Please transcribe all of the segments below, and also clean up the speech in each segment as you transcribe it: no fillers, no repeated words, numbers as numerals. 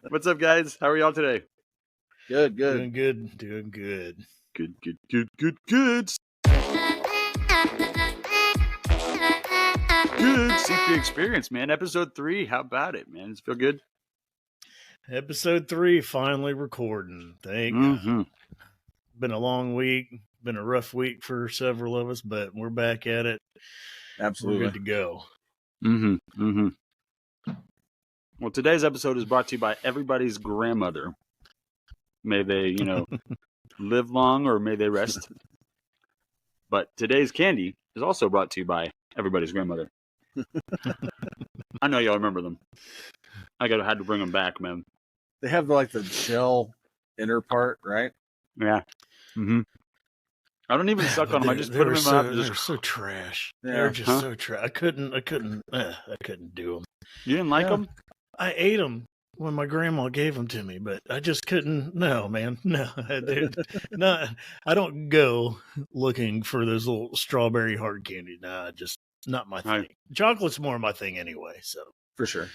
What's up, guys? How are y'all today? Good. Doing good. Good. Good CP experience, man. Episode 3. How about it, man? Does it feel good? Episode 3 finally recording. Thank God. Been a long week. Been a rough week for several of us, but we're back at it. Absolutely. We're good to go. Well, today's episode is brought to you by everybody's grandmother. May they, live long or may they rest. But today's candy is also brought to you by everybody's grandmother. I know y'all remember them. I had to bring them back, man. They have the shell inner part, right? Yeah. I don't even suck on them. I just put them in my mouth. They're so trash. Yeah. They're just so trash. I couldn't do them. You didn't like them? I ate them when my grandma gave them to me, but I just couldn't. No, man. No. I don't go looking for those little strawberry hard candy. Nah, just not my thing. Chocolate's more my thing anyway, so. For sure.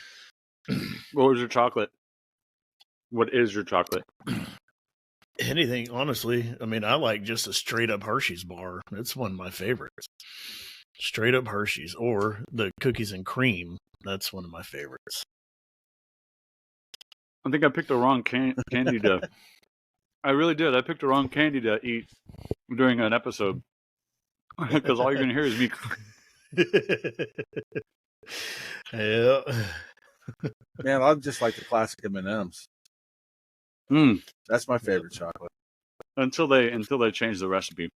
What was your chocolate? What is your chocolate? Anything, honestly. I mean, I like just a straight up Hershey's bar. It's one of my favorites. Straight up Hershey's, or the cookies and cream. That's one of my favorites. I think I picked the wrong candy to. I really did. I picked the wrong candy to eat during an episode because all you're gonna hear is me. Yeah. Man, I just like the classic M&Ms. That's my favorite chocolate. Until they change the recipe.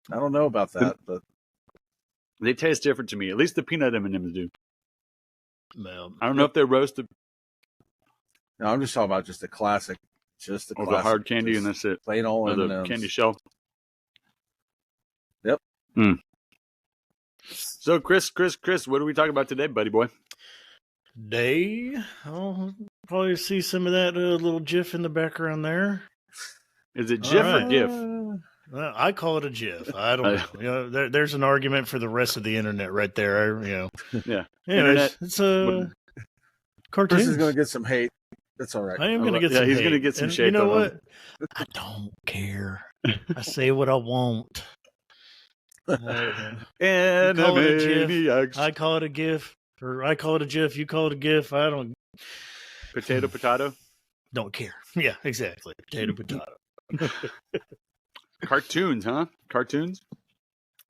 I don't know about that, but they taste different to me. At least the peanut M&Ms do. No. I don't know if they're roasted. No, I'm just talking about just the classic, the hard candy, and that's it. Plain old the M&Ms. Candy shell. Yep. So, Chris, what are we talking about today, buddy boy? I'll probably see some of that little GIF in the background there. Is it GIF or GIF? I call it a GIF. I don't know. There's an argument for the rest of the internet right there. Yeah. Anyways, it's a cartoon. Chris is going to get some hate. That's all right. I am going to get some hate. He's going to get some shade. You know what? I don't care. I say what I want. I call it a GIF. I call it a GIF. Or I call it a GIF. You call it a GIF. I don't. Potato. Don't care. Yeah, exactly. Potato. Cartoons, huh? Cartoons?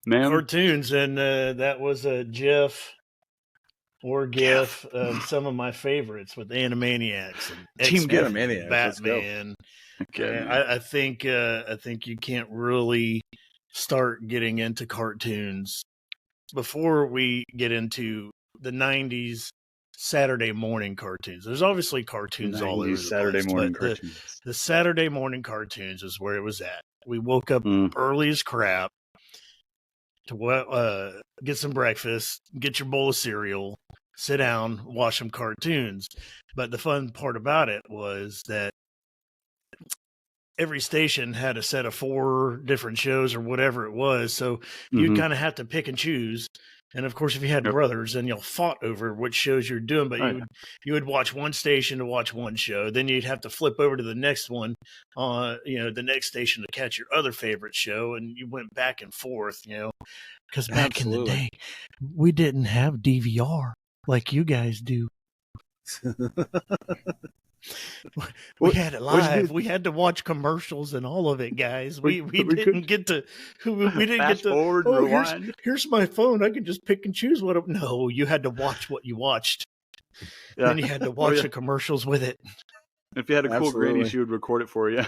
Man. Cartoons. And that was a GIF or GIF of some of my favorites with Animaniacs and Team Animaniacs, Batman. Okay. I think you can't really start getting into cartoons before we get into the 90s Saturday morning cartoons. There's obviously cartoons all over the Saturday place, morning but cartoons. The Saturday morning cartoons is where it was at. We woke up early as crap to get some breakfast, get your bowl of cereal, sit down, watch some cartoons. But the fun part about it was that every station had a set of 4 different shows or whatever it was. So you kind of have to pick and choose. And of course, if you had brothers, then y'all fought over which shows you're doing. But you would watch one station to watch one show. Then you'd have to flip over to the next one, the next station to catch your other favorite show. And you went back and forth, because back in the day, we didn't have DVR like you guys do. We had it live. We had to watch commercials and all of it, guys. We didn't get to. We didn't Fast get to. Forward, rewind. Here's my phone. I can just pick and choose what. No, you had to watch what you watched. Yeah. And you had to watch the commercials with it. If you had a cool granny, she would record it for you.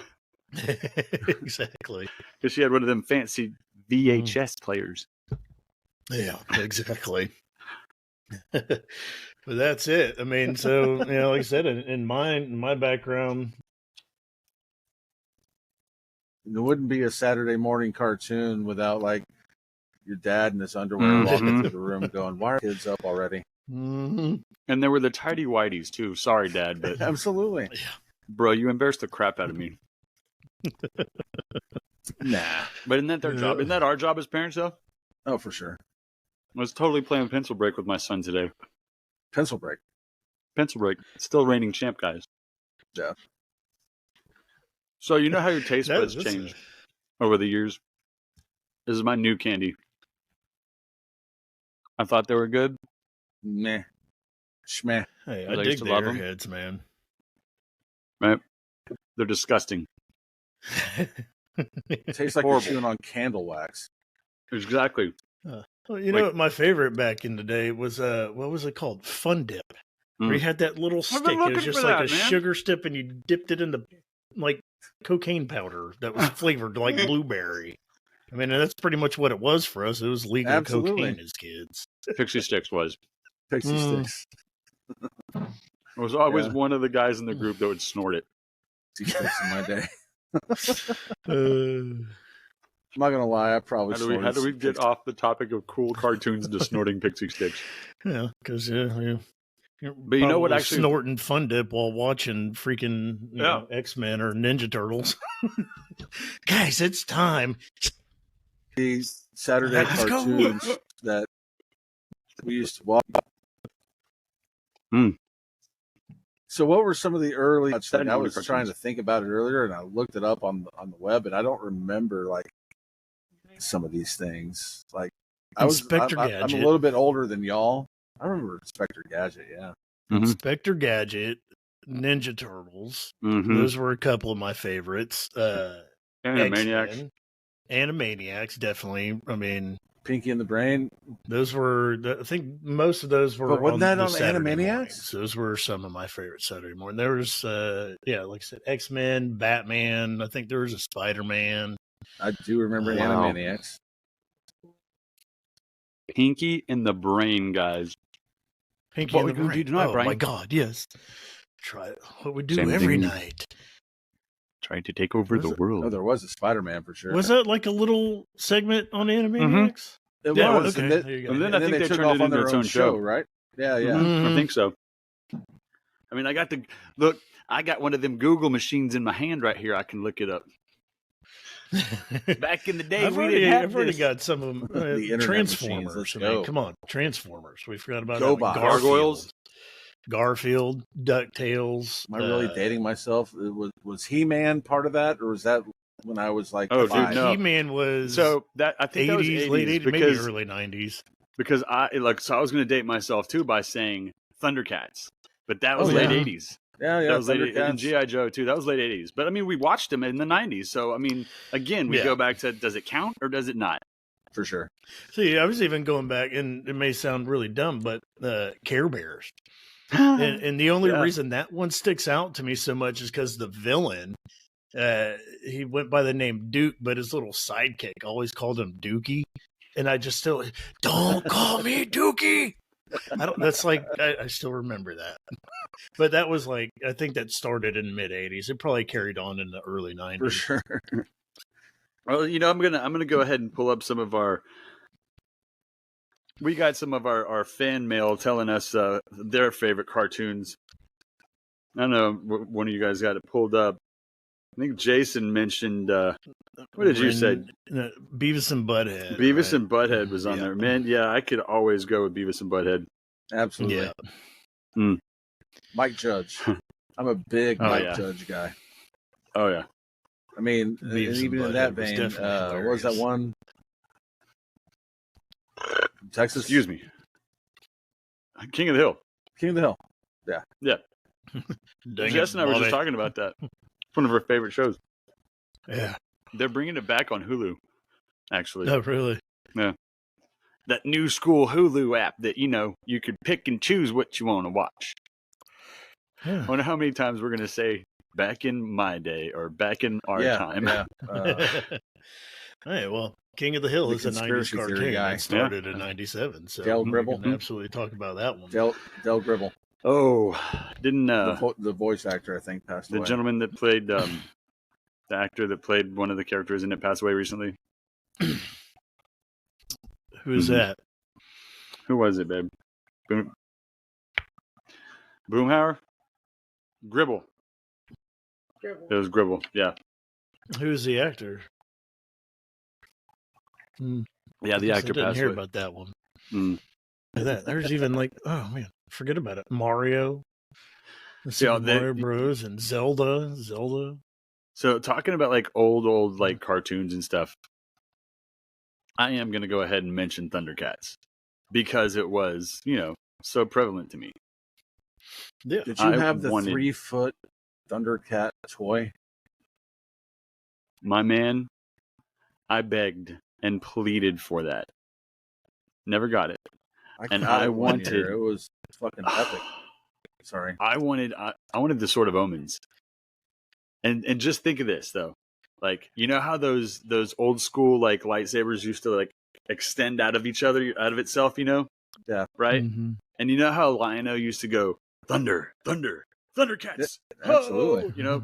Exactly. Because she had one of them fancy VHS players. Yeah, exactly. But that's it. I mean, so like I said, in my background, there wouldn't be a Saturday morning cartoon without your dad in his underwear walking through the room, going, "Why are kids up already?" Mm-hmm. And there were the tidy whities too. Sorry, Dad, but absolutely, bro, you embarrassed the crap out of me. Nah, but isn't that their job? Isn't that our job as parents, though? Oh, for sure. I was totally playing pencil break with my son today. Pencil break. Pencil break. Still reigning champ, guys. Yeah. So you know how your taste buds change over the years? This is my new candy. I thought they were good. Meh. Schmeh. Hey, I I used dig to the love 'em. Airheads, man. Right? They're disgusting. It tastes like Horrible. you're chewing on candle wax. Exactly. Well, you know what my favorite back in the day was what was it called? Fun Dip. Where you had that little stick. It was just like a sugar strip and you dipped it in the like cocaine powder that was flavored like blueberry. I mean, that's pretty much what it was for us. It was legal cocaine as kids. Pixie Sticks was. Pixie Sticks. It was always one of the guys in the group that would snort it. Pixie Sticks in my day. I'm not gonna lie, I probably. How do we get off the topic of cool cartoons to snorting Pixie Sticks? Yeah, because you're but you know what? Actually, snorting Fun Dip while watching freaking X-Men or Ninja Turtles. Guys, it's time. These Saturday cartoons that we used to watch. So, what were some of the early? I was trying to think about it earlier, and I looked it up on the web, and I don't remember like some of these things. Like Inspector Gadget. I'm a little bit older than y'all. I remember Inspector Gadget. Yeah, Inspector Gadget, Ninja Turtles. Those were a couple of my favorites. Animaniacs. Animaniacs, definitely. I mean, Pinky and the Brain. Those were, I think, most of those were. But wasn't that on Saturday Animaniacs? Mornings. Those were some of my favorite Saturday morning. There was, like I said, X-Men, Batman. I think there was a Spider-Man. I do remember Animaniacs. Pinky and the Brain, guys. Pinky what and the we Brain. do tonight, oh Brian? my God, yes. Try what we do Same every thing. night. Trying to take over the world. Oh, there was a Spider-Man for sure. Was that like a little segment on Animaniacs? It was. Okay. And then I think they took turned off it on into their its own own show, show, right? Yeah. I think so. I mean, I got one of them Google machines in my hand right here. I can look it up. Back in the day, I've already got some of them. The Transformers. I mean, come on, Transformers. We forgot about that. Gargoyles. Garfield, DuckTales. Am I really dating myself? Was He-Man part of that, or was that when I was like? Oh, 5? dude, no. He-Man was I think 80s, that was 80s, late 80s, because, maybe early 90s. Because I was going to date myself too by saying Thundercats, but that was late 80s. Yeah, that was late. And G.I. Joe too. That was late 80s. But I mean, we watched them in the 90s. So I mean, again, we go back to, does it count or does it not? For sure. See, I was even going back, and it may sound really dumb, but Care Bears. and the only reason that one sticks out to me so much is because the villain, he went by the name Duke, but his little sidekick always called him Dookie. And I just still, don't call me Dookie. I still remember that. But that was like, I think that started in the mid 80s. It probably carried on in the early 90s. For sure. Well, I'm gonna go ahead and pull up some of our. We got some of our fan mail telling us their favorite cartoons. I don't know, one of you guys got it pulled up. I think Jason mentioned. What did you say? Beavis and Butthead. Beavis and Butthead was on there. Man, yeah, I could always go with Beavis and Butthead. Absolutely. Yeah. Mike Judge. I'm a big Mike Judge guy. Oh yeah. I mean, even in that vein, what was that one? Texas. Excuse me. King of the Hill. King of the Hill. Yeah. Yeah. Jess and I were just talking about that. It's one of our favorite shows. Yeah. They're bringing it back on Hulu, actually. Oh, really? Yeah. That new school Hulu app that, you could pick and choose what you want to watch. Yeah. I wonder how many times we're going to say back in my day or back in our time. Yeah. Hey, well, King of the Hill is a 90s cartoon that started in 97. So Del Gribble. We can absolutely talk about that one. Del Gribble. Oh, didn't the voice actor, I think, passed away. The gentleman that played the actor that played one of the characters in it passed away recently. Who's that? Who was it, babe? Boomhauer? Gribble. It was Gribble, yeah. Who's the actor? Yeah, the actor passed away. I didn't hear about that one. There's even oh man, forget about it. Mario. The Super Mario Bros. And Zelda. So talking about like old like cartoons and stuff, I am going to go ahead and mention Thundercats because it was, so prevalent to me. Yeah. Did you have the 3-foot Thundercat toy? My man, I begged and pleaded for that. Never got it. I wanted. It was fucking epic. Sorry. I wanted the Sword of Omens. And just think of this though. Like, you know how those old school like lightsabers used to like extend out of each other, out of itself, Yeah. Right? Mm-hmm. And you know how Lion-O used to go, thunder, thunder, Thundercats. Yeah, absolutely. Oh!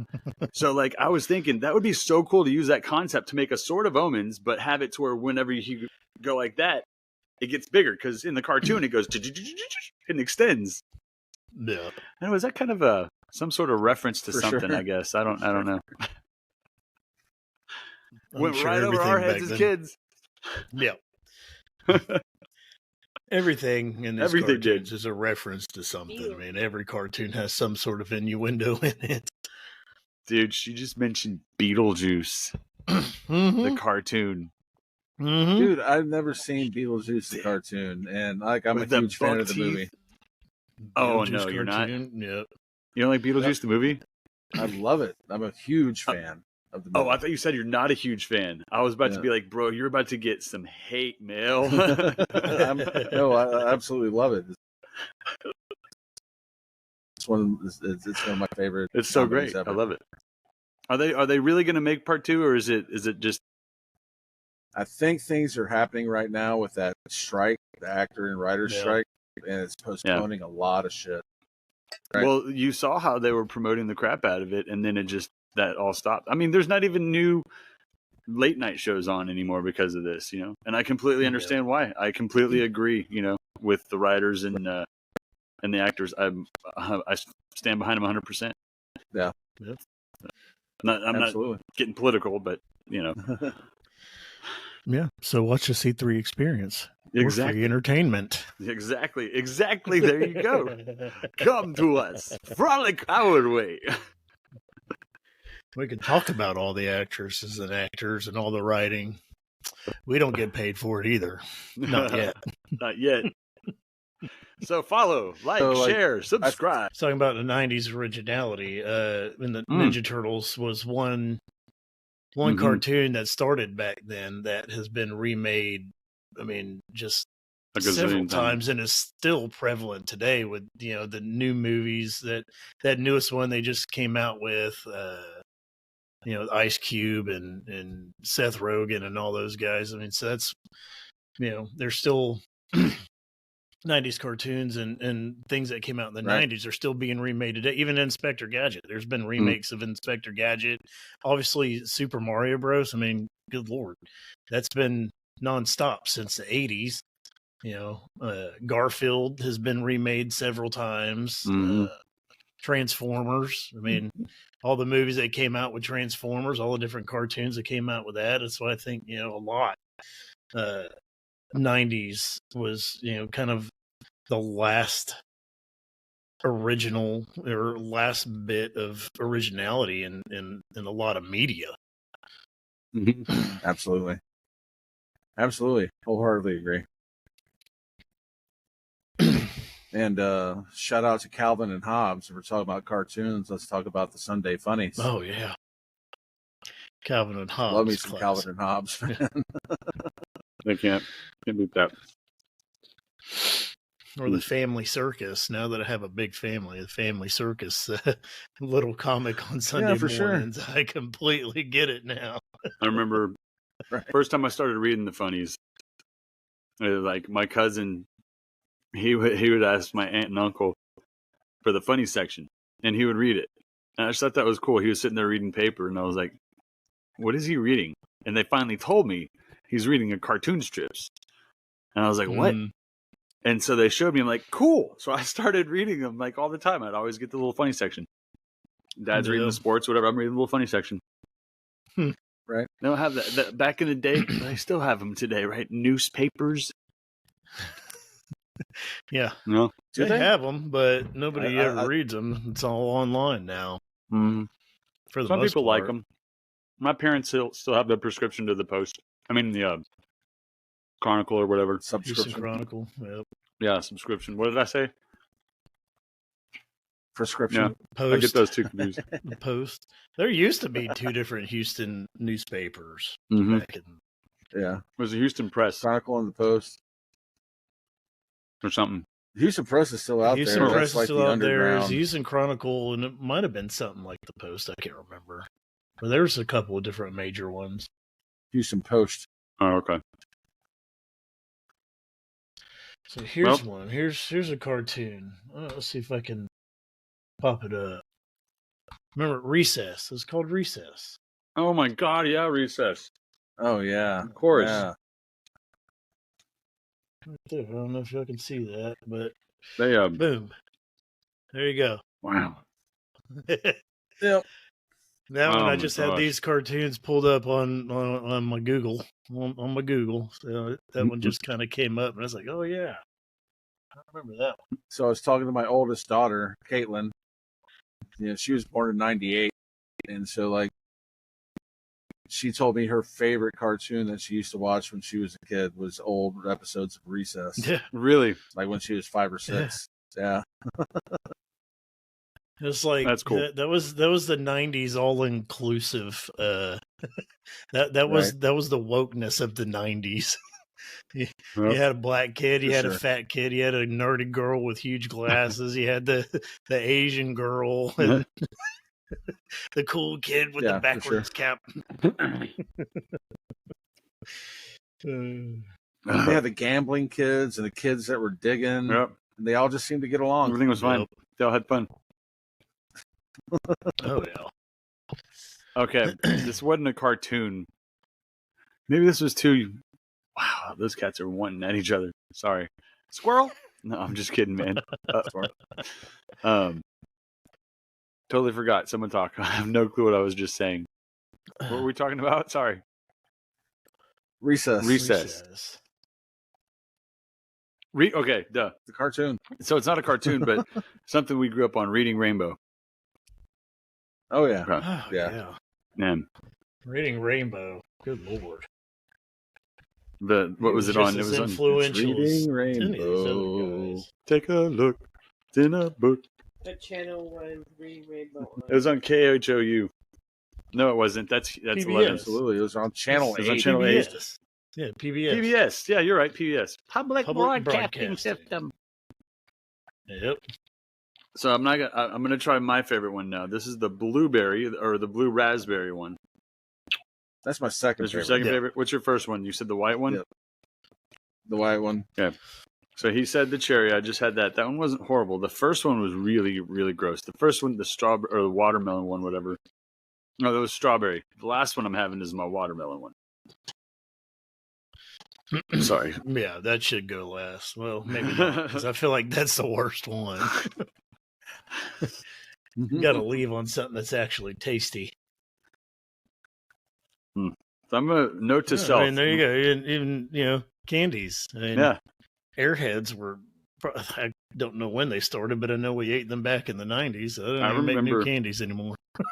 So like I was thinking that would be so cool to use that concept to make a Sword of Omens, but have it to where whenever you go like that, it gets bigger because in the cartoon it goes and extends. Yeah. And was that kind of some sort of reference to something? Sure. I guess I don't know. Went right over our heads as kids. Yeah. Everything in this cartoons is a reference to something. I mean, every cartoon has some sort of innuendo in it. Dude, she just mentioned Beetlejuice, the cartoon. Mm-hmm. Dude, I've never seen Beetlejuice the cartoon, and like I'm a huge fan of the movie. Oh no, you're not. Yep. You don't like Beetlejuice the movie? I love it. I'm a huge fan of the movie. Oh, I thought you said you're not a huge fan. I was about to be like, bro, you're about to get some hate mail. No, I absolutely love it. It's one of my favorite. It's so great. Ever. I love it. Are they really going to make part 2, or is it just? I think things are happening right now with that strike, the actor and writer strike, and it's postponing a lot of shit. Right? Well, you saw how they were promoting the crap out of it, and then that all stopped. I mean, there's not even new late night shows on anymore because of this, and I completely understand why. I completely agree, with the writers and the actors. I stand behind them 100%. Yeah. I'm not getting political, but Yeah. So watch the C3 experience. Exactly. Free entertainment. Exactly. There you go. Come to us. Frolic our way. We could talk about all the actresses and actors and all the writing. We don't get paid for it either. Not yet. Not yet. So follow, share, subscribe. Talking about the 90s originality, in the Ninja Turtles was one cartoon that started back then that has been remade. I mean, just several times, and is still prevalent today with the new movies. That newest one they just came out with, Ice Cube and Seth Rogen and all those guys. I mean, so that's they're still 90s cartoons and things that came out in the 90s are still being remade today. Even Inspector Gadget, there's been remakes of Inspector Gadget. Obviously, Super Mario Bros. I mean, good Lord, that's been nonstop since the 80s. Garfield has been remade several times. Transformers. I mean, all the movies that came out with Transformers, all the different cartoons that came out with that. That's why I think, a lot. 90s was, kind of the last original or last bit of originality in a lot of media. Absolutely. Wholeheartedly agree. And shout out to Calvin and Hobbes. If we're talking about cartoons, let's talk about the Sunday Funnies. Oh, yeah. Calvin and Hobbes. Love me some Calvin and Hobbes. They can't beat that. Or the Family Circus. Now that I have a big family, the Family Circus little comic on Sunday mornings. Sure. I completely get it now. I remember first time I started reading the funnies, like my cousin, he would ask my aunt and uncle for the funny section, and he would read it. And I just thought that was cool. He was sitting there reading paper, and I was like, what is he reading? And they finally told me he's reading a cartoon strips. And I was like, what? And so they showed me, I'm like, cool. So I started reading them like all the time. I'd always get the little funny section. Dad's reading the sports, whatever. I'm reading the little funny section. Right. They don't have that back in the day. But I still have them today, right? Newspapers. Yeah. No. They have them, but nobody ever reads them. It's all online now. Mm-hmm. For the Some most people part. like them. My parents still have the prescription to the Post. I mean, the Chronicle or whatever. Subscription. Houston Chronicle. Yep. Yeah, subscription. What did I say? Prescription. Yeah, Post. I get those two confused. The Post. There used to be two different Houston newspapers. Mm-hmm. Back in... Yeah. It was the Houston Press. Chronicle and the Post. Or something. The Houston Press is still out Houston there. Press That's is like still the out underground. there. It's Houston Chronicle, and it might have been something like the Post. I can't remember. But there's a couple of different major ones. Houston Post. Oh, okay. So here's one. Here's a cartoon. Let's see if I can pop it up. Remember Recess? It's called Recess. Oh my God! Yeah, Recess. Oh yeah, of course. Yeah. Right there. I don't know if y'all can see that, but they boom. There you go. Wow. Yep. Now, when I just had these cartoons pulled up on my Google, on my Google, so that one just kind of came up, and I was like, "Oh yeah, I remember that one." So I was talking to my oldest daughter, Caitlin. You know, she was born in '98, and so like, she told me her favorite cartoon that she used to watch when she was a kid was old episodes of Recess. Yeah, really, like when she was 5 or 6. Yeah. It's like that's cool. That was the '90s all inclusive. That was the wokeness of the '90s. You had a black kid, you had a fat kid, you had a nerdy girl with huge glasses, you had the Asian girl, and the cool kid with the backwards cap. They had the gambling kids and the kids that were digging. Yep. And they all just seemed to get along. Everything was fine. Yep. They all had fun. Oh yeah. Okay, this wasn't a cartoon. Maybe this was too. Wow, those cats are wanting at each other. Sorry, squirrel. No, I'm just kidding, man. Totally forgot. Someone talk. I have no clue what I was just saying. What were we talking about? Sorry. Recess. Okay, duh. The cartoon. So it's not a cartoon, but something we grew up on. Reading Rainbow. Oh yeah. Okay. Oh, yeah. Man. Reading Rainbow. Good Lord. What was it on? It was influential. Reading Rainbow. Take a look. It's in a book. The channel was Reading Rainbow. It was on KHOU. No, it wasn't. That's PBS. 11. Absolutely. It was on Channel 8. It was on Channel PBS. 8. Yeah, PBS. PBS. Yeah, you're right. PBS. Public Broadcasting System. Yep. So I'm gonna try my favorite one now. This is the blueberry or the blue raspberry one. That's my second. That's your second favorite. What's your first one? You said the white one. Yep. The white one. Yeah. So he said the cherry. I just had that. That one wasn't horrible. The first one was really, really gross. The first one, the strawberry or the watermelon one, whatever. No, that was strawberry. The last one I'm having is my watermelon one. Sorry. Yeah, that should go last. Well, maybe not, because I feel like that's the worst one. You got to leave on something that's actually tasty. So I'm gonna note to self. I mean, there you go. Even candies. I mean, Airheads were. I don't know when they started, but I know we ate them back in the '90s. I don't even make new candies anymore. I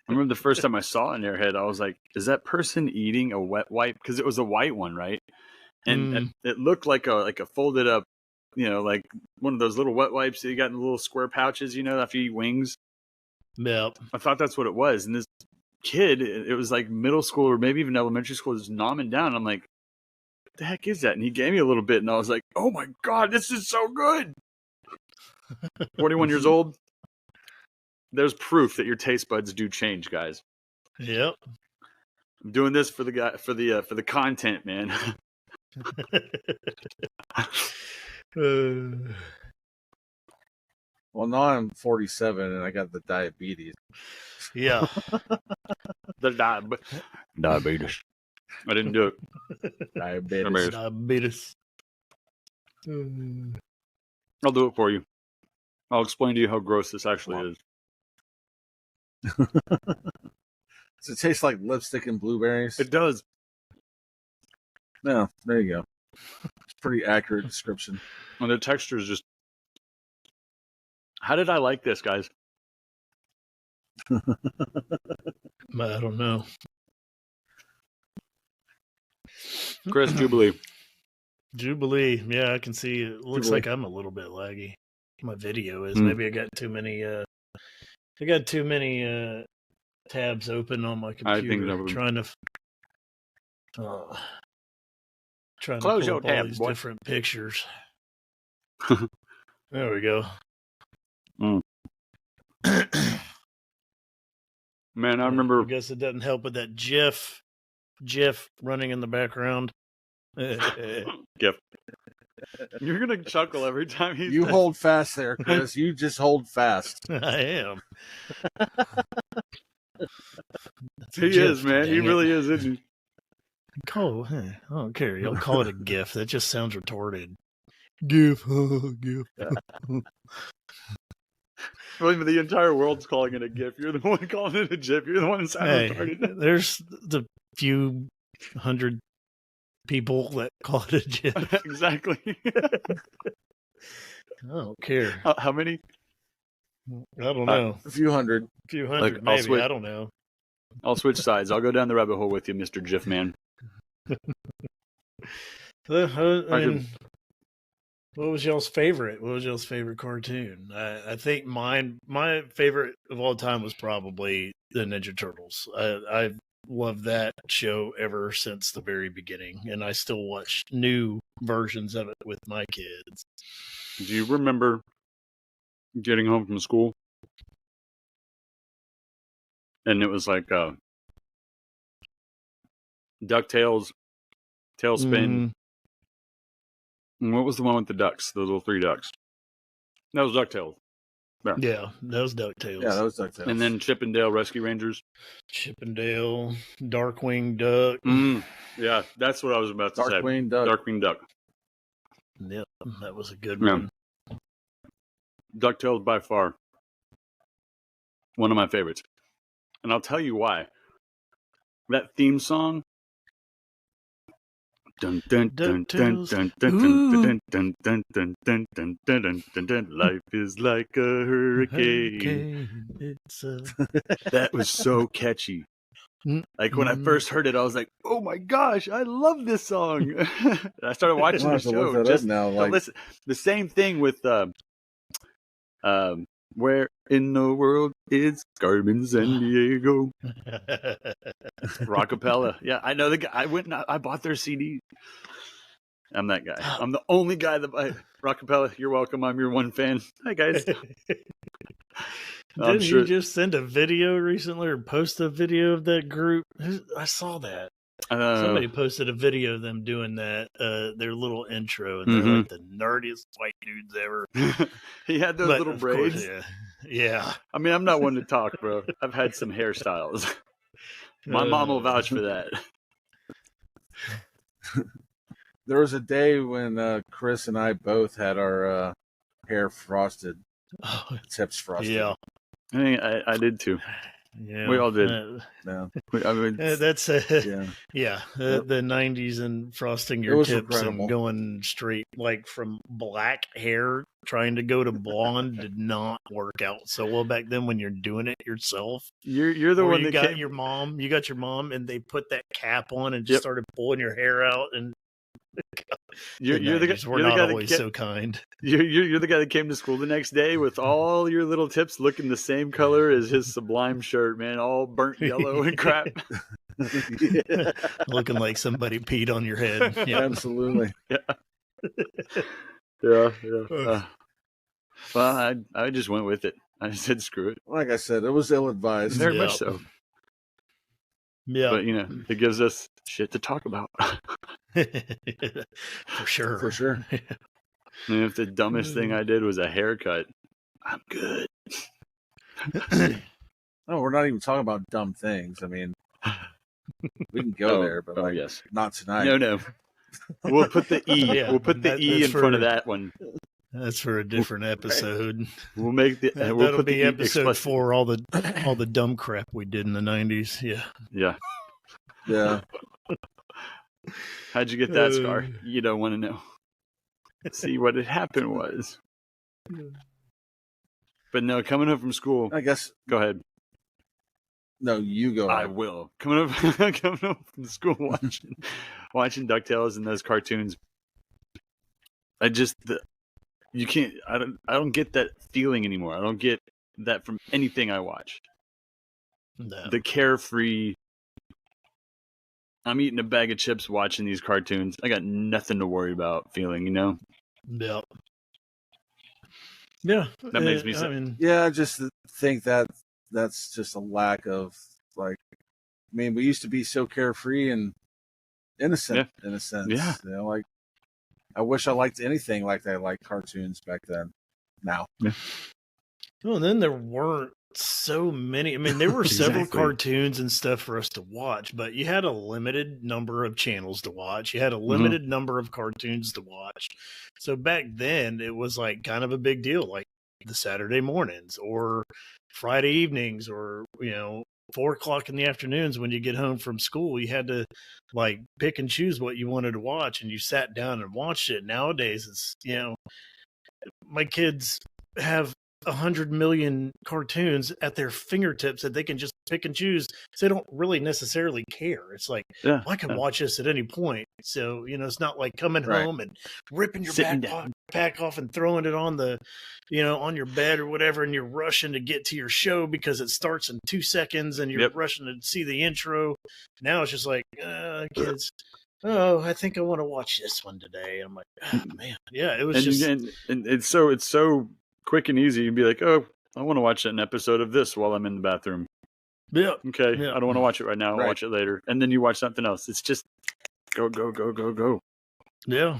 remember the first time I saw an Airhead, I was like, "Is that person eating a wet wipe?" Because it was a white one, right? And it looked like a folded up, like one of those little wet wipes that you got in the little square pouches, after you eat wings. Yep. I thought that's what it was. And this kid, it was like middle school or maybe even elementary school, just nomming down. I'm like, what the heck is that? And he gave me a little bit, and I was like, oh my God, this is so good. 41 years old. There's proof that your taste buds do change, guys. Yep. I'm doing this for the content, man. Well, now I'm 47 and I got the diabetes. Yeah. The diabetes. I didn't do it. Diabetes. I'll do it for you. I'll explain to you how gross this actually is. Does it taste like lipstick and blueberries? It does. No, there you go. pretty accurate description. And the texture is just. How did I like this, guys? I don't know. Chris, Jubilee. Jubilee. Yeah, I can see. It looks Jubilee. like I'm a little bit laggy. My video is. Mm. Maybe I got too many. I got too many tabs open on my computer. I think that would- trying to Close pull your up all tab, these boy. different pictures. There we go. Mm. Man, I remember. I guess it doesn't help with that GIF running in the background. Gif. You're gonna chuckle every time he. You hold fast there, Chris. You just hold fast. I am. That's a He GIF, is, man. He dang it. really is, isn't he? I don't care. Y'all call it a GIF. That just sounds retarded. GIF. GIF. Well, the entire world's calling it a GIF. You're the one calling it a GIF. You're the one that sounded retarded. There's the few hundred people that call it a GIF. Exactly. I don't care. How many? I don't know. A few hundred. A few hundred, I'll maybe. switch- I don't know. I'll switch sides. I'll go down the rabbit hole with you, Mr. GIF man. I mean, what was y'all's favorite? What was y'all's favorite cartoon? I think my favorite of all time was probably the Ninja Turtles. I've loved that show ever since the very beginning, and I still watch new versions of it with my kids. Do you remember getting home from school? And it was like DuckTales, Tailspin. And what was the one with the ducks? The little three ducks. That was DuckTales. Yeah, that was DuckTales. Yeah, that was DuckTales. And then Chip and Dale Rescue Rangers. Chippendale, Darkwing Duck. Yeah, that's what I was about to say. Darkwing Duck. Darkwing Duck. Yep, that was a good Yeah. one. DuckTales by far one of my favorites. And I'll tell you why. That theme song. Dun dun dun dun dun dun dun dun dun dun dun dun dun dun dun. Life is like a hurricane. It's That was so catchy. Like when I first heard it, I was like, "Oh my gosh, I love this song!" And I started watching the I'll have to look show. that up now. Like, Listen, the same thing with where in the world is Carmen San Diego? Rockapella. Yeah, I know the guy. I went and I bought their CD. I'm that guy. I'm the only guy that buy Rockapella. You're welcome. I'm your one fan. Hi guys. Didn't you just send a video recently or post a video of that group? I saw that. Somebody posted a video of them doing that, their little intro, and they're like the nerdiest white dudes ever. He had those little braids. Course, yeah. I mean, I'm not one to talk, bro. I've had some hairstyles. My mom will vouch for that. there was a day when Chris and I both had our hair frosted, tips frosted. Yeah. I mean, I did too. Yeah, we all did. Yeah. I mean, that's Yeah. yeah. The '90s and frosting It your was tips incredible. and going straight like from black hair trying to go to blonde did not work out so well back then when you're doing it yourself. you're the Or one you that got came. your mom. You got your mom, and they put that cap on and just started pulling your hair out. And You're the guy. We're You're the not guy that always ca- so kind. You're the guy that came to school the next day with all your little tips looking the same color as his Sublime shirt, man, all burnt yellow and crap. Yeah. Looking like somebody peed on your head. Yeah. Absolutely. Yeah. Well, I just went with it. I said screw it. Like I said, it was ill advised. Very Yeah. much so. Yeah. But it gives us shit to talk about. For sure. For sure. And if the dumbest thing I did was a haircut, I'm good. No, we're not even talking about dumb things. I mean, we can go there, but yes. not tonight. No. We'll put the E. Yeah, We'll put the E that's in front of for- that one. That's for a different episode. We'll make the. That'll We'll put be the E episode explicit. 4. All the dumb crap we did in the '90s. Yeah. Yeah. Yeah. How'd you get that scar? You don't want to know. See, what had happened was. But no, coming home from school. I guess. Go ahead. No, you go ahead. I will. Coming home from school, watching DuckTales and those cartoons. You can't. I don't get that feeling anymore. I don't get that from anything I watch. No. The carefree. I'm eating a bag of chips watching these cartoons. I got nothing to worry about feeling, Yeah. Yeah. That makes me sick. Yeah, I just think that's just a lack of we used to be so carefree and innocent in a sense. Yeah. I wish I liked anything like that. I liked cartoons back then. Now. Yeah. Well, and then there weren't so many. I mean, there were several cartoons and stuff for us to watch, but you had a limited number of channels to watch. You had a limited number of cartoons to watch. So back then, it was like kind of a big deal, like the Saturday mornings or Friday evenings or, 4:00 in the afternoons when you get home from school. You had to pick and choose what you wanted to watch, and you sat down and watched it. Nowadays, it's, my kids have 100 million cartoons at their fingertips that they can just pick and choose. So they don't really necessarily care. It's like, I can watch this at any point. So, it's not like coming home and ripping your backpack off and throwing it on the, on your bed or whatever. And you're rushing to get to your show because it starts in 2 seconds and you're rushing to see the intro. Now it's just like, kids, I think I want to watch this one today. I'm like, oh, man. Yeah, it was and it's so quick and easy. You'd be like, I want to watch an episode of this while I'm in the bathroom. Yeah. Okay. Yeah. I don't want to watch it right now. I'll watch it later. And then you watch something else. It's just go, go, go, go, go. Yeah.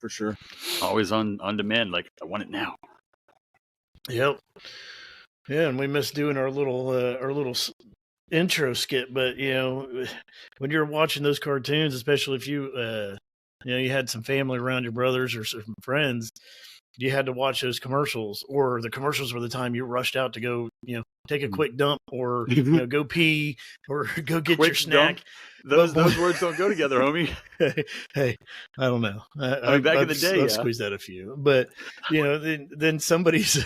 For sure. Always on demand. Like, I want it now. Yep. Yeah, and we missed doing our little intro skit, but when you're watching those cartoons, especially if you you had some family around, your brothers or some friends, you had to watch those commercials, or the commercials were the time you rushed out to go, take a quick dump, or go pee, or go get your snack. Those words don't go together, homie. Hey, I don't know. Back in the day, I've squeezed out a few, but then somebody's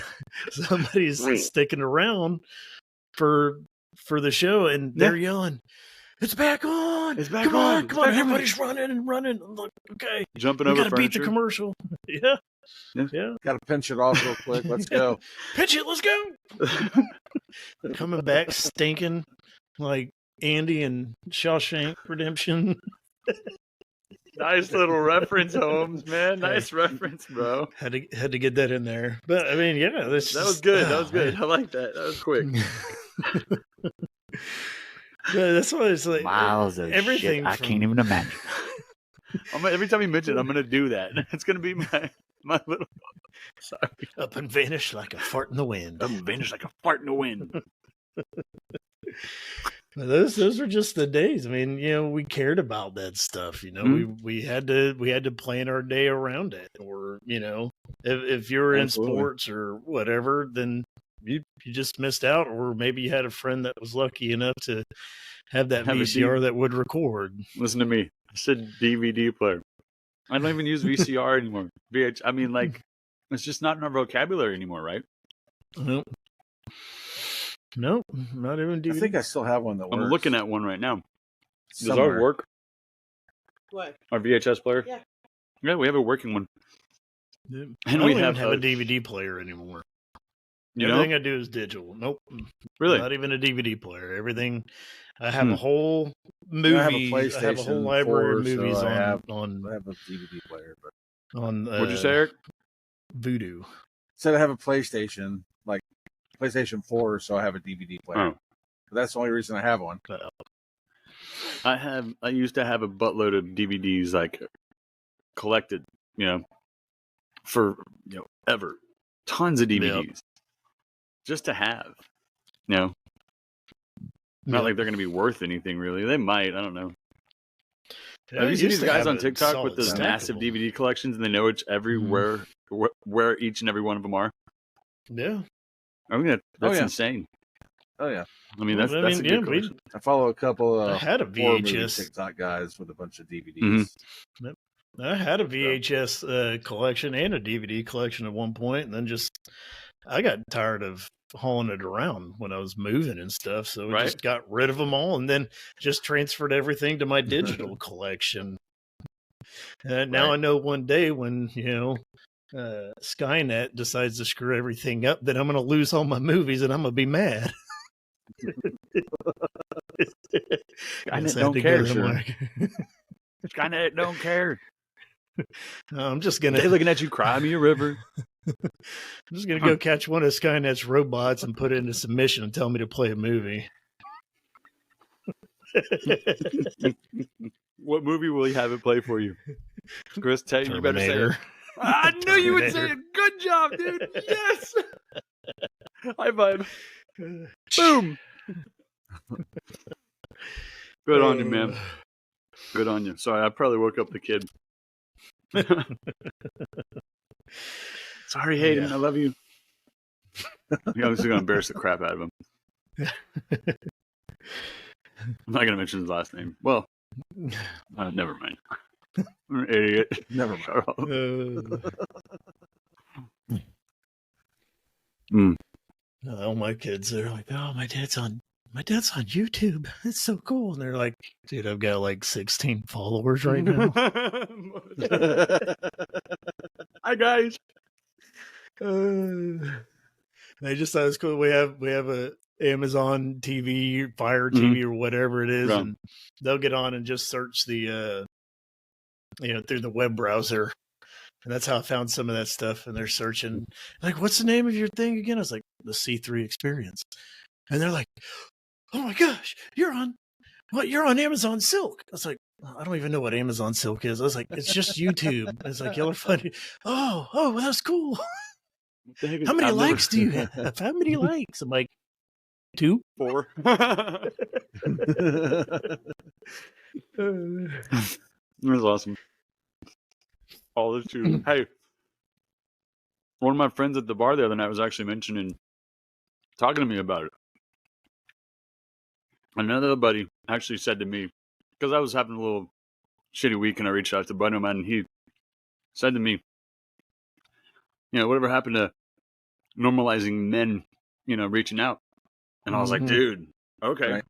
sticking around for the show, and they're yelling, "It's back on! It's back Come on! on! Come on! Everybody's running and running." I'm like, okay, jumping we over gotta beat the commercial. Yeah. Got to pinch it off real quick. Let's go. Pinch it. Let's go. Coming back stinking like Andy and Shawshank Redemption. Nice little reference, Holmes, man. Nice reference, bro. Had to get that in there. But I mean, that was good. That was good. I like that. That was quick. That's why it's like miles of everything. Shit I can't even imagine. Every time you mention it, I'm gonna do that. It's gonna be my little. Sorry. Up and vanish like a fart in the wind. Up and vanish like a fart in the wind. Those were just the days. I mean, we cared about that stuff. We had to plan our day around it. Or if you were in sports or whatever, then you just missed out. Or maybe you had a friend that was lucky enough to have that VCR that would record. Listen to me. I said DVD player. I don't even use VCR anymore. I mean, it's just not in our vocabulary anymore, right? Nope. Nope, not even DVD. I think I still have one that works. I'm looking at one right now. Somewhere. Does ours work? What? Our VHS player? Yeah. Yeah, we have a working one. Yeah. And we don't have a DVD player anymore. Everything I do is digital. Nope. Really? Not even a DVD player. Everything. I have a whole movie. I have a whole library of movies I have a DVD player, but on. What'd you say, Eric? Voodoo. Said I have a PlayStation, like PlayStation 4, so I have a DVD player. Oh. But that's the only reason I have one. I used to have a buttload of DVDs collected, for ever. Tons of DVDs. Just to have. Not like they're going to be worth anything, really. They might. I don't know. Yeah, have you seen these guys on TikTok with those massive DVD collections, and they know it's everywhere, where each and every one of them are? Yeah. I mean, that's insane. Oh, yeah. I mean, that's a good collection. I follow a couple of I had a VHS TikTok guys with a bunch of DVDs. Mm-hmm. Yep. I had a VHS collection and a DVD collection at one point, and then I got tired of hauling it around when I was moving and stuff, so I just got rid of them all, and then just transferred everything to my digital collection. And now I know one day when Skynet decides to screw everything up, that I'm going to lose all my movies, and I'm going to be mad. Skynet don't care. Skynet don't care. I'm just gonna. They looking at you, cry me a river. I'm just gonna go catch one of Skynet's robots and put it into submission and tell me to play a movie. What movie will he have it play for you, Chris? You better say it. I knew you would say it. Good job, dude. Yes. High five. Boom. Good on you, man. Good on you. Sorry, I probably woke up the kid. Sorry, Hayden. I love you. I'm just going to embarrass the crap out of him. I'm not going to mention his last name. Well, never mind. I'm an idiot. Never mind. All my kids are like, "Oh, my dad's on YouTube. It's so cool." And they're like, "Dude, I've got like 16 followers right now." Hi guys. I just thought it was cool. We have a Amazon TV, Fire TV, or whatever it is, and they'll get on and just search the through the web browser. And that's how I found some of that stuff. And they're searching, like, "What's the name of your thing again?" I was like, "The C3 Experience." And they're like, "Oh my gosh, you're on Amazon Silk." I was like, "I don't even know what Amazon Silk is." I was like, "It's just YouTube." It's like, "Y'all are funny." Oh, well, that's cool. How many likes do you have? How many likes? I'm like, 2, 4. That was awesome. All this too. Hey, one of my friends at the bar the other night was actually talking to me about it. Another buddy actually said to me, because I was having a little shitty week, and I reached out to a buddy of mine, and he said to me, "Whatever happened to normalizing men, reaching out?" And I was like, "Dude, okay." Right.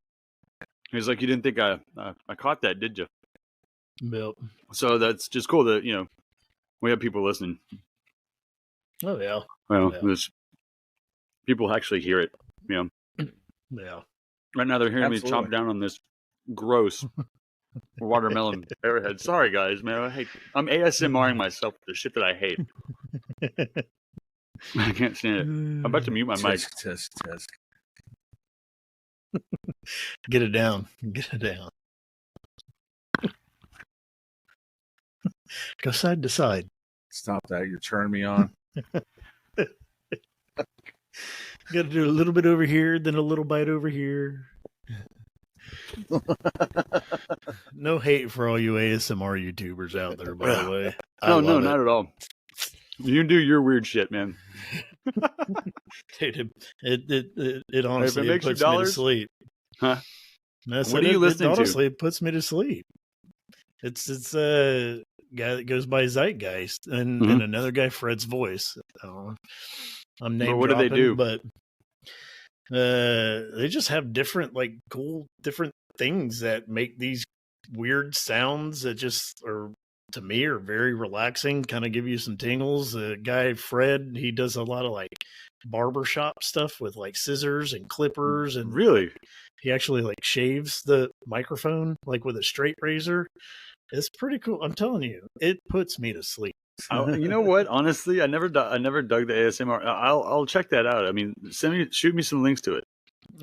He's like, "You didn't think I caught that, did you?" Yep. So that's just cool that we have people listening. Oh yeah. Well, people actually hear it. Yeah. Right now they're hearing me chomp down on this gross watermelon arrowhead. Sorry guys, man. I'm ASMRing myself with the shit that I hate. I can't stand it. I'm about to mute my mic. Test. Get it down. Go side to side. Stop that. You're turning me on. Got to do a little bit over here, then a little bite over here. No hate for all you ASMR YouTubers out there, by the way. No, not at all. You do your weird shit, man. Dude, it honestly it puts me to sleep. Huh? What are you listening to? Honestly, it puts me to sleep. It's a guy that goes by Zeitgeist and another guy, Fred's Voice. I'm name what dropping, do they do? But they just have different different things that make these weird sounds that just are, to me, are very relaxing, kind of give you some tingles. The guy Fred, he does a lot of barbershop stuff with scissors and clippers, and really, he actually shaves the microphone with a straight razor. It's pretty cool. I'm telling you, it puts me to sleep. You know what? Honestly, I never dug the ASMR. I'll check that out. I mean, shoot me some links to it.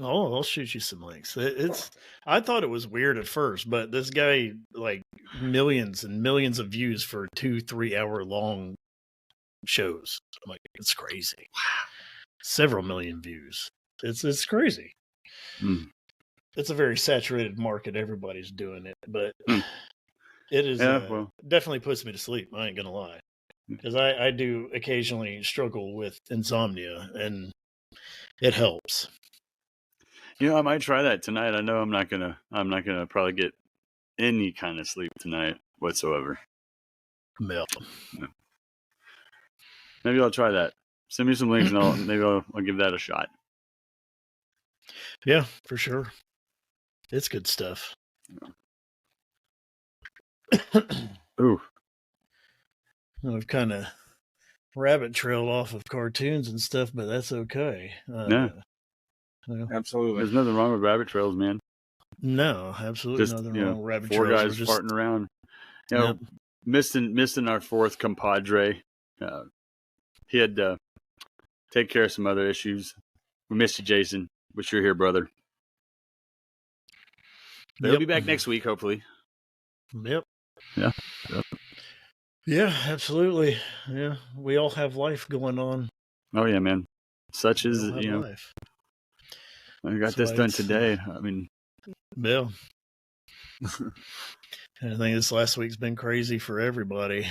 Oh, I'll shoot you some links. I thought it was weird at first, but this guy, millions and millions of views for 2-3 hour long shows. I'm like, it's crazy. Several million views. It's crazy. It's a very saturated market. Everybody's doing it, but it is definitely puts me to sleep. I ain't gonna lie, because I do occasionally struggle with insomnia, and it helps. I might try that tonight. I know I'm not gonna probably get any kind of sleep tonight whatsoever. Yep. Maybe I'll try that. Send me some links and I'll give that a shot. Yeah, for sure. It's good stuff. Ooh. We've kind of rabbit trailed off of cartoons and stuff, but that's okay. Yeah. Absolutely. There's nothing wrong with rabbit trails, man. No, absolutely Just, nothing wrong with rabbit four trails. guys farting around. Missing our fourth compadre. He had to take care of some other issues. We missed you, Jason. Wish you're here, brother. He'll be back next week, hopefully. Yep. Yeah. Yeah, absolutely. Yeah, we all have life going on. Oh yeah, man. Such is life. I got this done today. I mean, yeah. I think this last week's been crazy for everybody.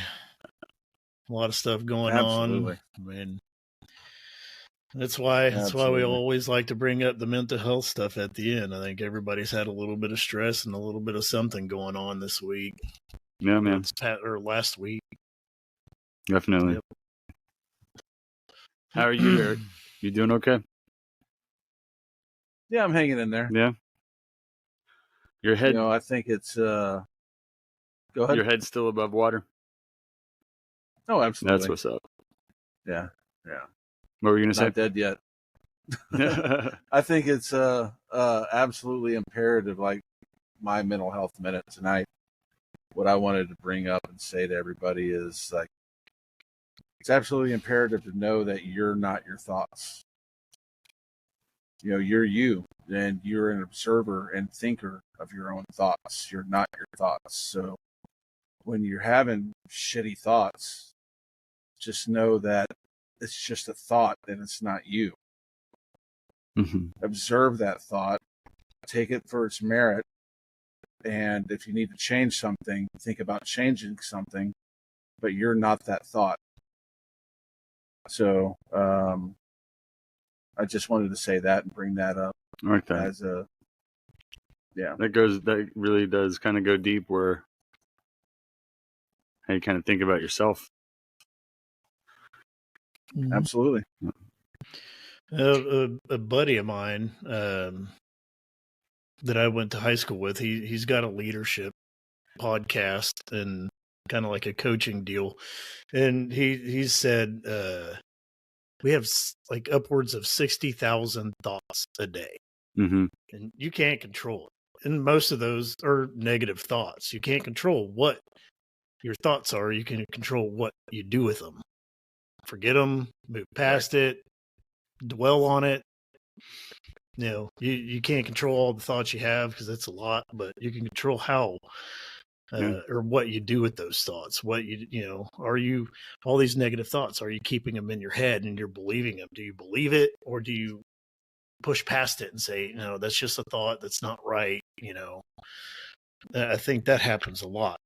A lot of stuff going on. I mean, that's why we always like to bring up the mental health stuff at the end. I think everybody's had a little bit of stress and a little bit of something going on this week. Yeah, man. Or last week. Definitely. Yep. How are you, Eric? You doing okay? Yeah, I'm hanging in there. Yeah. Your head. I think it's. Go ahead. Your head's still above water. Oh, absolutely. That's what's up. Yeah. What were you gonna say? Not dead yet. I think it's absolutely imperative. Like my mental health minute tonight. What I wanted to bring up and say to everybody is like, it's absolutely imperative to know that you're not your thoughts. You're you, and you're an observer and thinker of your own thoughts. You're not your thoughts. So when you're having shitty thoughts, just know that it's just a thought and it's not you. Mm-hmm. Observe that thought, take it for its merit, and if you need to change something, think about changing something, but you're not that thought. So I just wanted to say that and bring that up as a That really does kind of go deep where how you kind of think about yourself. Absolutely. A buddy of mine that I went to high school with, he's got a leadership podcast and kind of like a coaching deal. And he said, we have like upwards of 60,000 thoughts a day, and you can't control it. And most of those are negative thoughts. You can't control what your thoughts are. You can control what you do with them. Forget them, move past it, dwell on it. You can't control all the thoughts you have because that's a lot, but you can control how or what you do with those thoughts. What are you, all these negative thoughts, are you keeping them in your head and you're believing them? Do you believe it, or do you push past it and say, no, that's just a thought, that's not right? I think that happens a lot.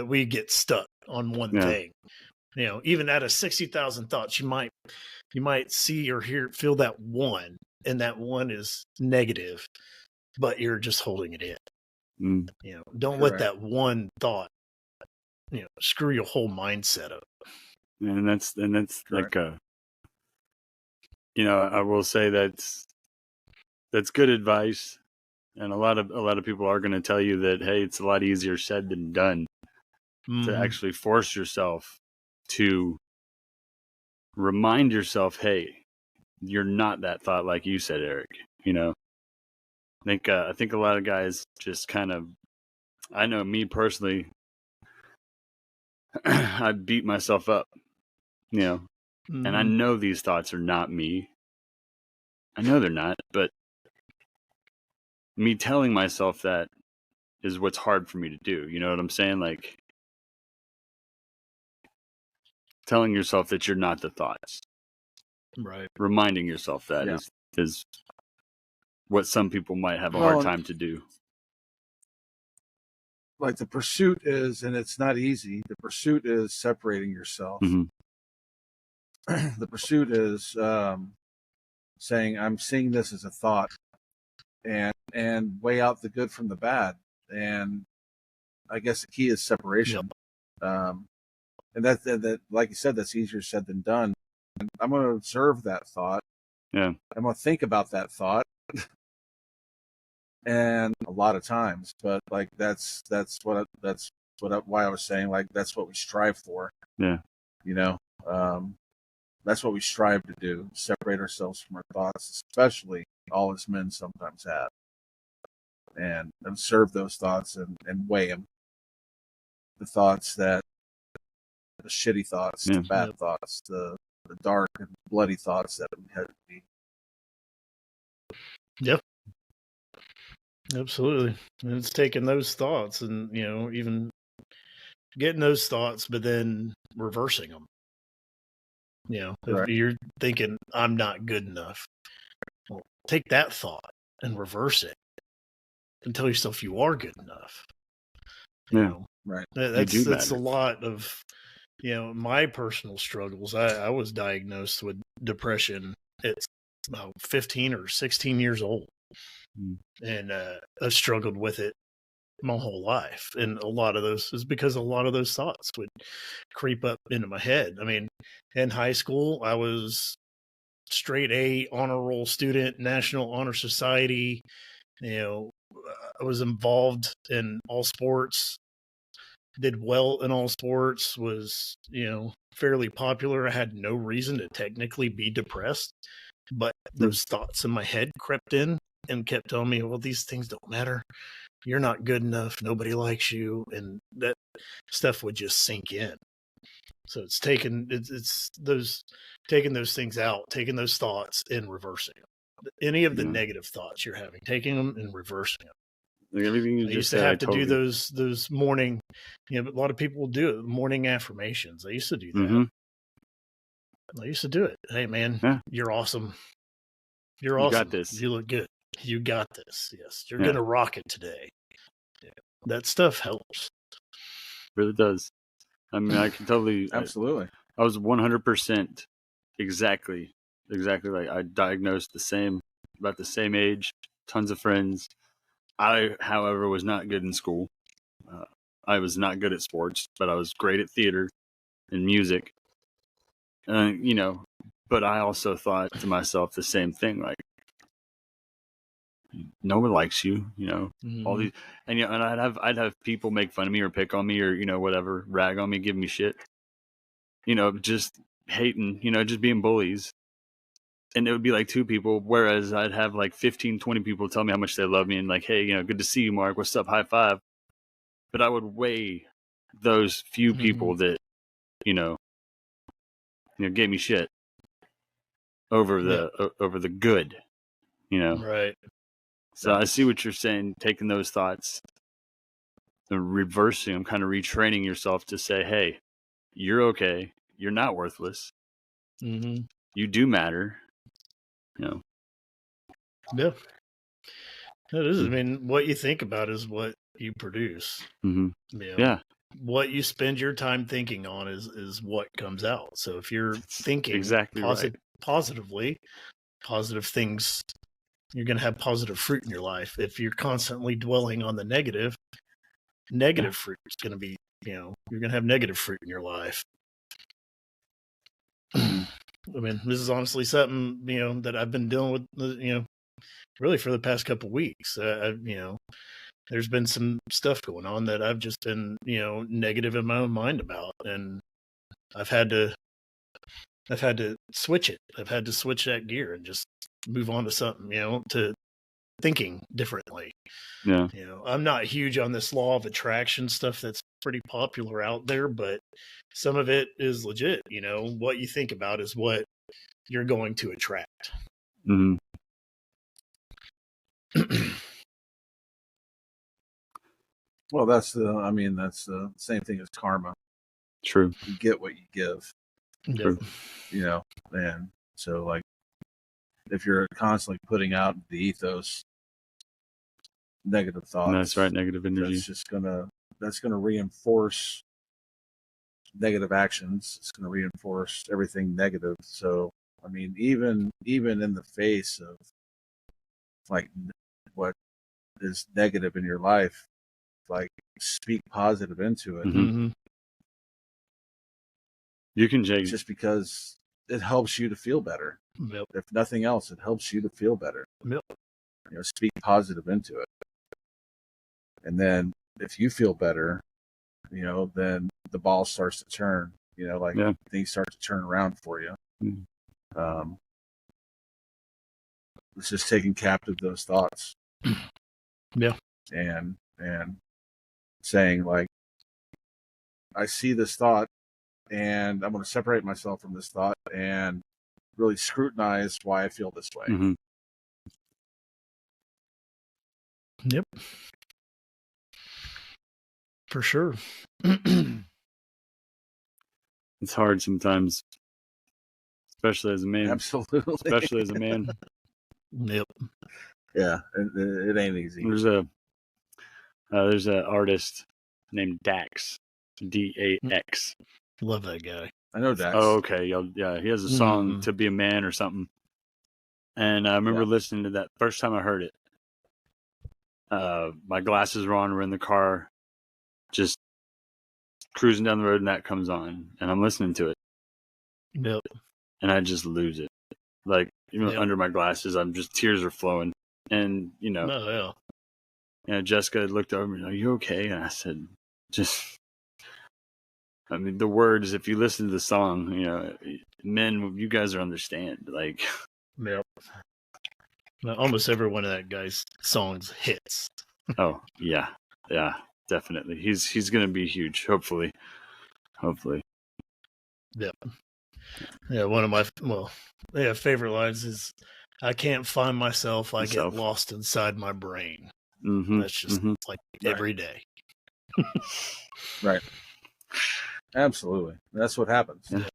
We get stuck on one thing. Even out of 60,000 thoughts, you might see or feel that one, and that one is negative, but you're just holding it in. Don't let that one thought, screw your whole mindset up. And that's like, I will say that's good advice. And a lot of people are going to tell you that, hey, it's a lot easier said than done to actually force yourself to remind yourself, hey, you're not that thought, like you said, Eric. I think a lot of guys just kind of, I know me personally, I beat myself up, and I know these thoughts are not me. I know they're not, but me telling myself that is what's hard for me to do. You know what I'm saying? Like telling yourself that you're not the thoughts. Right. Reminding yourself that is what some people might have a hard time to do. Like the pursuit is, and it's not easy, the pursuit is separating yourself. The pursuit is saying, I'm seeing this as a thought, and weigh out the good from the bad. And I guess the key is separation. And that, like you said, that's easier said than done. And I'm going to observe that thought. Yeah. I'm going to think about that thought. And a lot of times, but like that's why I was saying, like, that's what we strive for. Yeah. You know, that's what we strive to do: separate ourselves from our thoughts, especially all as men sometimes have, and observe those thoughts and weigh them. The thoughts the shitty thoughts, the bad thoughts, the dark and bloody thoughts that we had to be. Yep. Absolutely. And it's taking those thoughts and, even getting those thoughts, but then reversing them. If you're thinking, I'm not good enough, well, take that thought and reverse it and tell yourself you are good enough. Right. That's a lot of, my personal struggles. I was diagnosed with depression at about 15 or 16 years old. And I've struggled with it my whole life. And a lot of those is because a lot of those thoughts would creep up into my head. I mean, in high school, I was straight A honor roll student, National Honor Society. I was involved in all sports, did well in all sports, was, fairly popular. I had no reason to technically be depressed, but those thoughts in my head crept in and kept telling me, well, these things don't matter. You're not good enough. Nobody likes you. And that stuff would just sink in. So it's taking those things out, taking those thoughts and reversing them. Any of the negative thoughts you're having, taking them and reversing them. Like everything you I just used said, to have to do those morning, but a lot of people will do it, morning affirmations. I used to do that. Mm-hmm. I used to do it. Hey, man, you're awesome. You're awesome. You got this. You look good. You got this. Yes. You're going to rock it today. Yeah. That stuff helps. Really does. I mean, I can totally. Absolutely. I was 100% exactly like I diagnosed about the same age, tons of friends. I, however, was not good in school. I was not good at sports, but I was great at theater and music. But I also thought to myself the same thing, like, no one likes you, all these, and I'd have people make fun of me or pick on me or, whatever, rag on me, give me shit, just hating, just being bullies. And it would be like two people, whereas I'd have like 15, 20 people tell me how much they love me and like, hey, good to see you, Mark. What's up? High five. But I would weigh those few people that, gave me shit over the good, Right. So I see what you're saying, taking those thoughts and reversing them, kind of retraining yourself to say, hey, you're okay. You're not worthless. Mm-hmm. You do matter. Yeah. It is. I mean, what you think about is what you produce. Mm-hmm. Yeah. What you spend your time thinking on is what comes out. So if you're thinking positively, positive things, you're going to have positive fruit in your life. If you're constantly dwelling on the negative fruit is going to be, you're going to have negative fruit in your life. I mean, this is honestly something, that I've been dealing with, really for the past couple of weeks. There's been some stuff going on that I've just been, negative in my own mind about. And I've had to switch it. I've had to switch that gear and just move on to something, to thinking differently. Yeah. I'm not huge on this law of attraction stuff that's pretty popular out there, but some of it is legit. What you think about is what you're going to attract. Mm-hmm. Well, that's the same thing as karma. True. You get what you give. True. And so, like, if you're constantly putting out the ethos negative thoughts, that's right, negative energy, that's gonna reinforce negative actions. It's gonna reinforce everything negative. So, I mean, even in the face of like what is negative in your life, like, speak positive into it. Mm-hmm. You can change just because it helps you to feel better. Yep. If nothing else, it helps you to feel better. Yep. Speak positive into it. And then if you feel better, then the ball starts to turn, things start to turn around for you. Mm-hmm. It's just taking captive those thoughts. Yeah. And saying, like, I see this thought and I'm going to separate myself from this thought and really scrutinize why I feel this way. Mm-hmm. Yep. For sure. It's hard sometimes, especially as a man. Absolutely. Especially as a man. Yep. Yeah, it ain't easy. There's an artist named Dax, Dax. Love that guy. I know Dax. Oh, okay. Yeah, he has a song "To Be a Man" or something. And I remember listening to that first time I heard it. My glasses were on. We're in the car, just cruising down the road, and that comes on, and I'm listening to it. Yep. And I just lose it. Like, under my glasses, tears are flowing. And, Oh, yeah. Jessica looked over me, "Are you okay?" And I said, the words, if you listen to the song, men, you guys will understand. Like, yep. Almost every one of that guy's songs hits. Oh, yeah. Yeah, definitely. He's going to be huge, hopefully. Yeah. Yeah, one of my favorite lines is, "I can't find myself. I get lost inside my brain." Mm-hmm. That's just like every day. Right. Absolutely. That's what happens. Yeah.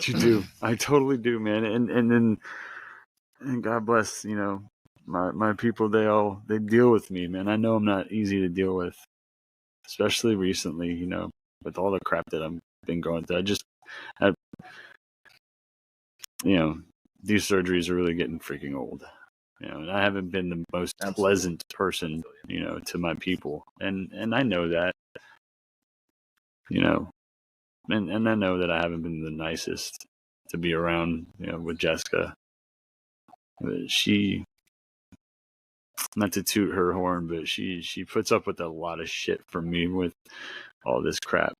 You do. I totally do, man. And God bless, my people. They deal with me, man. I know I'm not easy to deal with, especially recently, with all the crap that I've been going through. These surgeries are really getting freaking old. And I haven't been the most pleasant person, to my people. And I know that, and I know that I haven't been the nicest to be around, with Jessica. She, not to toot her horn, but she puts up with a lot of shit from me with all this crap.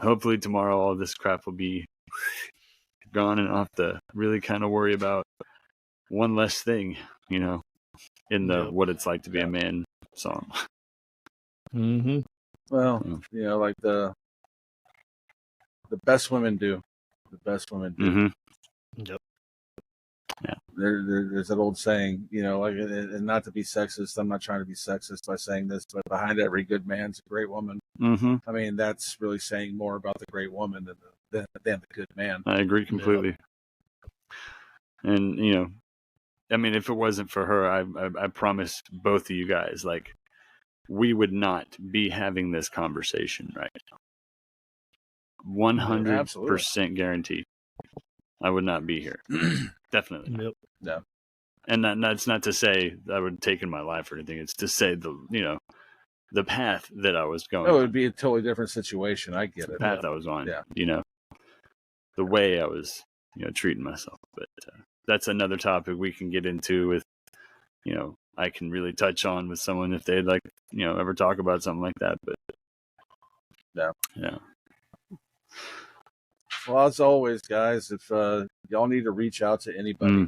Hopefully tomorrow all this crap will be gone and I'll have to really kind of worry about one less thing, in the What It's Like to Be a Man song. Mm-hmm. Well, like the best women do. The best women do. Mm-hmm. Yep. Yeah. There's that old saying, and not to be sexist, I'm not trying to be sexist by saying this, but behind every good man's a great woman. Mm-hmm. I mean, that's really saying more about the great woman than the good man. I agree completely. Yeah. And, if it wasn't for her, I promise both of you guys, like, we would not be having this conversation right now. 100% guaranteed. I would not be here. Definitely. Yep. Yeah. And that's not to say I would have taken my life or anything. It's to say the path that I was going. Oh, it would be a totally different situation. I get it. The path I was on. Yeah. The way I was, treating myself. But that's another topic we can get into with, I can really touch on with someone if they'd like, ever talk about something like that. But yeah. Well, as always, guys, if y'all need to reach out to anybody,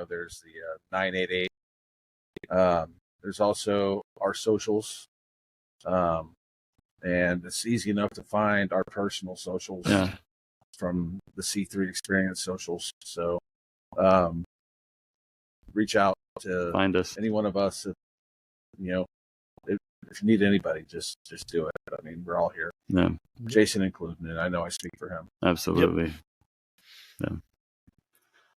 there's the 988. There's also our socials. And it's easy enough to find our personal socials from the C3 Experience socials. So reach out to find us. Any one of us. If you need anybody, just do it. I mean, we're all here. Yeah. Jason included, and I know I speak for him. Absolutely. Yep. Yeah.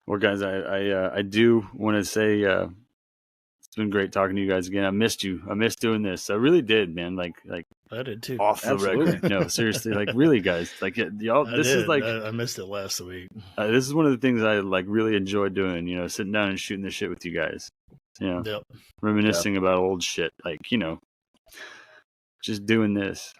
Well, guys, I do want to say it's been great talking to you guys again. I missed you. I missed doing this. I really did, man. Like I did too. Off the record. No, seriously. Like, really, guys. Like, y'all. I missed it last week. This is one of the things I really enjoy doing. Sitting down and shooting the shit with you guys. Yep. Reminiscing about old shit. Like, just doing this.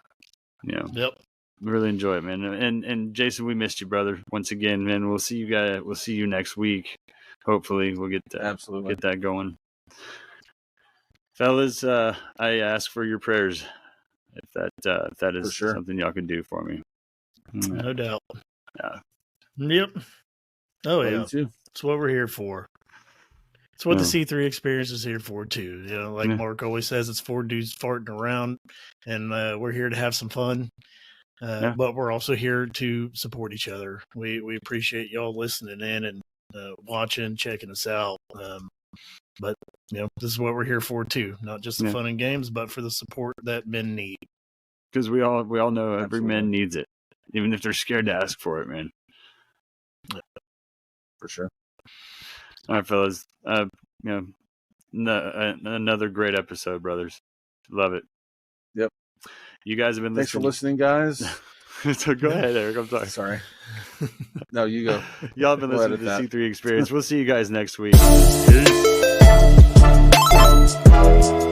Yep. Really enjoy it, man. And Jason, we missed you, brother. Once again, man. We'll see you guys. We'll see you next week. Hopefully, we'll get that going. Fellas, I ask for your prayers if that is something y'all can do for me. No doubt. Yeah. Yep. Oh yeah. Too. That's what we're here for. It's what the C3 experience is here for too. Like Mark always says, it's 4 dudes farting around, and we're here to have some fun. But we're also here to support each other. We appreciate y'all listening in and watching, checking us out. But this is what we're here for too. Not just the fun and games, but for the support that men need. Because we all know every man needs it, even if they're scared to ask for it, man. For sure. All right, fellas. Another great episode, brothers. Love it. Yep. You guys have been Thanks for listening. listening, guys. So go ahead, Eric. I'm sorry. Sorry. No, you go. Y'all have been listening to the C3 Experience. We'll see you guys next week. Peace.